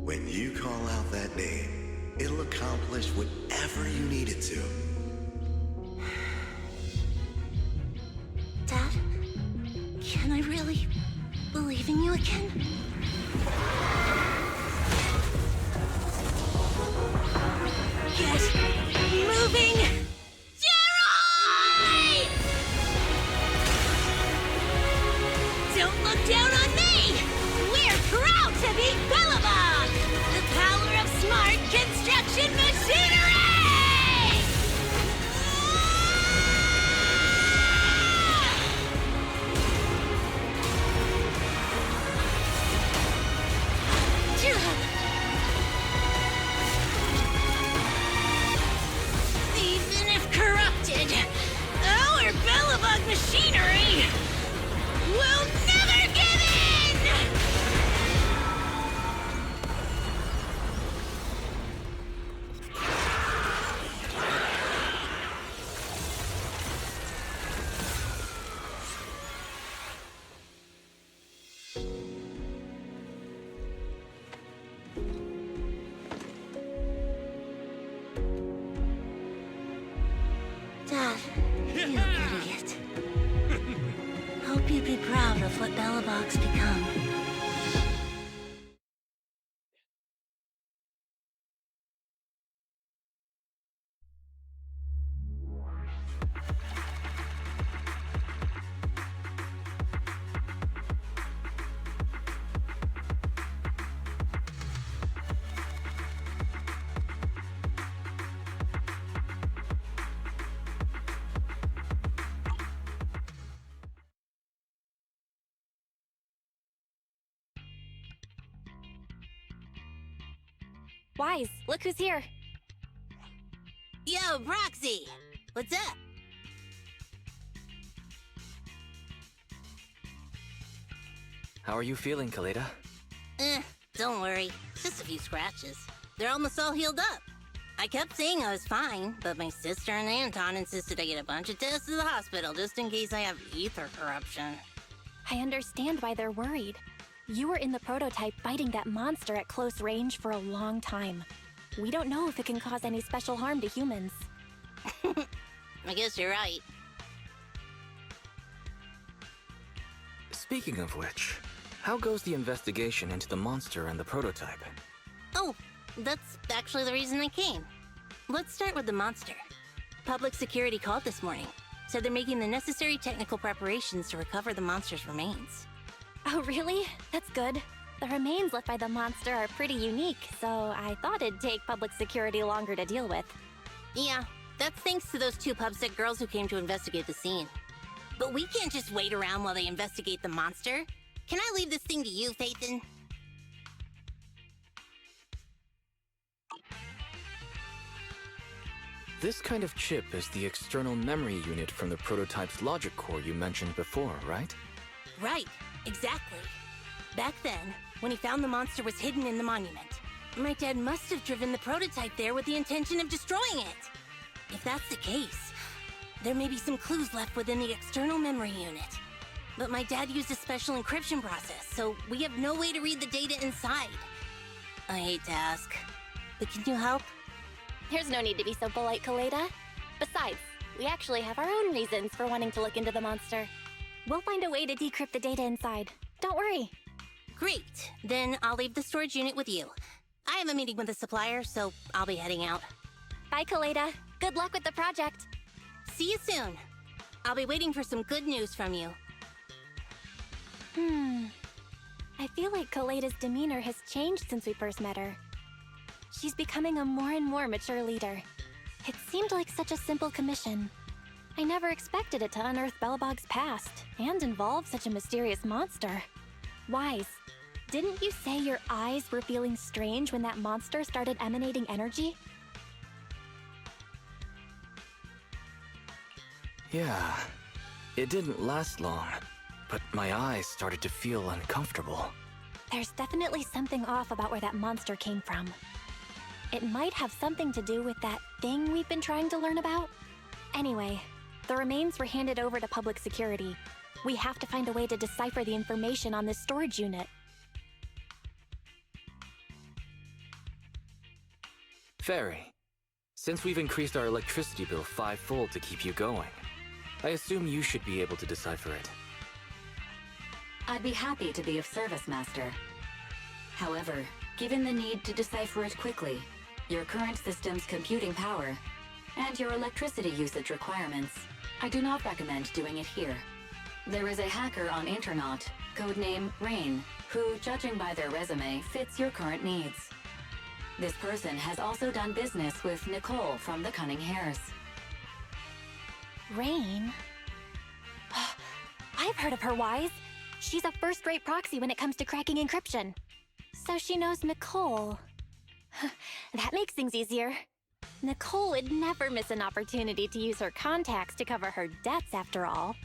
When you call out that name, it'll accomplish whatever you need it to. Dad, can I really believe in you again? Get moving! Jerry! Don't look down on me! We're proud to be Belobog! The power of smart construction machinery! Even if corrupted, our Belobog machinery will never give in! Dad, you idiot. Hope you'd be proud of what Belobog's become. Wise, look who's here. Yo, Proxy! What's up? How are you feeling, Koleda? Don't worry. Just a few scratches. They're almost all healed up. I kept saying I was fine, but my sister and Anton insisted I get a bunch of tests to the hospital just in case I have ether corruption. I understand why they're worried. You were in the prototype fighting that monster at close range for a long time. We don't know if it can cause any special harm to humans. I guess you're right. Speaking of which, how goes the investigation into the monster and the prototype? Oh, that's actually the reason I came. Let's start with the monster. Public security called this morning. Said they're making the necessary technical preparations to recover the monster's remains. Oh, really? That's good. The remains left by the monster are pretty unique, so I thought it'd take public security longer to deal with. Yeah, That's thanks to those two pubsec girls who came to investigate the scene. But we can't just wait around while they investigate the monster. Can I leave this thing to you, Phaethon? This kind of chip is the external memory unit from the prototype's logic core you mentioned before, right? Right, exactly. Back then, when he found the monster was hidden in the monument, my dad must have driven the prototype there with the intention of destroying it. If that's the case, there may be some clues left within the external memory unit. But my dad used a special encryption process, so we have no way to read the data inside. I hate to ask, but can you help? There's no need to be so polite, Koleda. Besides, we actually have our own reasons for wanting to look into the monster. We'll find a way to decrypt the data inside. Don't worry. Great. Then I'll leave the storage unit with you. I have a meeting with the supplier, so I'll be heading out. Bye, Koleda. Good luck with the project. See you soon. I'll be waiting for some good news from you. I feel like Koleda's demeanor has changed since we first met her. She's becoming a more and more mature leader. It seemed like such a simple commission. I never expected it to unearth Belobog's past and involve such a mysterious monster. Wise, didn't you say your eyes were feeling strange when that monster started emanating energy? Yeah, it didn't last long, but my eyes started to feel uncomfortable. There's definitely something off about where that monster came from. It might have something to do with that thing we've been trying to learn about. Anyway, the remains were handed over to public security. We have to find a way to decipher the information on this storage unit. Fairy, since we've increased our electricity bill 5-fold to keep you going, I assume you should be able to decipher it. I'd be happy to be of service, Master. However, given the need to decipher it quickly, your current system's computing power, and your electricity usage requirements, I do not recommend doing it here. There is a hacker on Internaut, codename Rain, who, judging by their resume, fits your current needs. This person has also done business with Nicole from the Cunning Hares. Rain? I've heard of her, Wise. She's a first-rate proxy when it comes to cracking encryption. So she knows Nicole. That makes things easier. Nicole would never miss an opportunity to use her contacts to cover her debts, after all.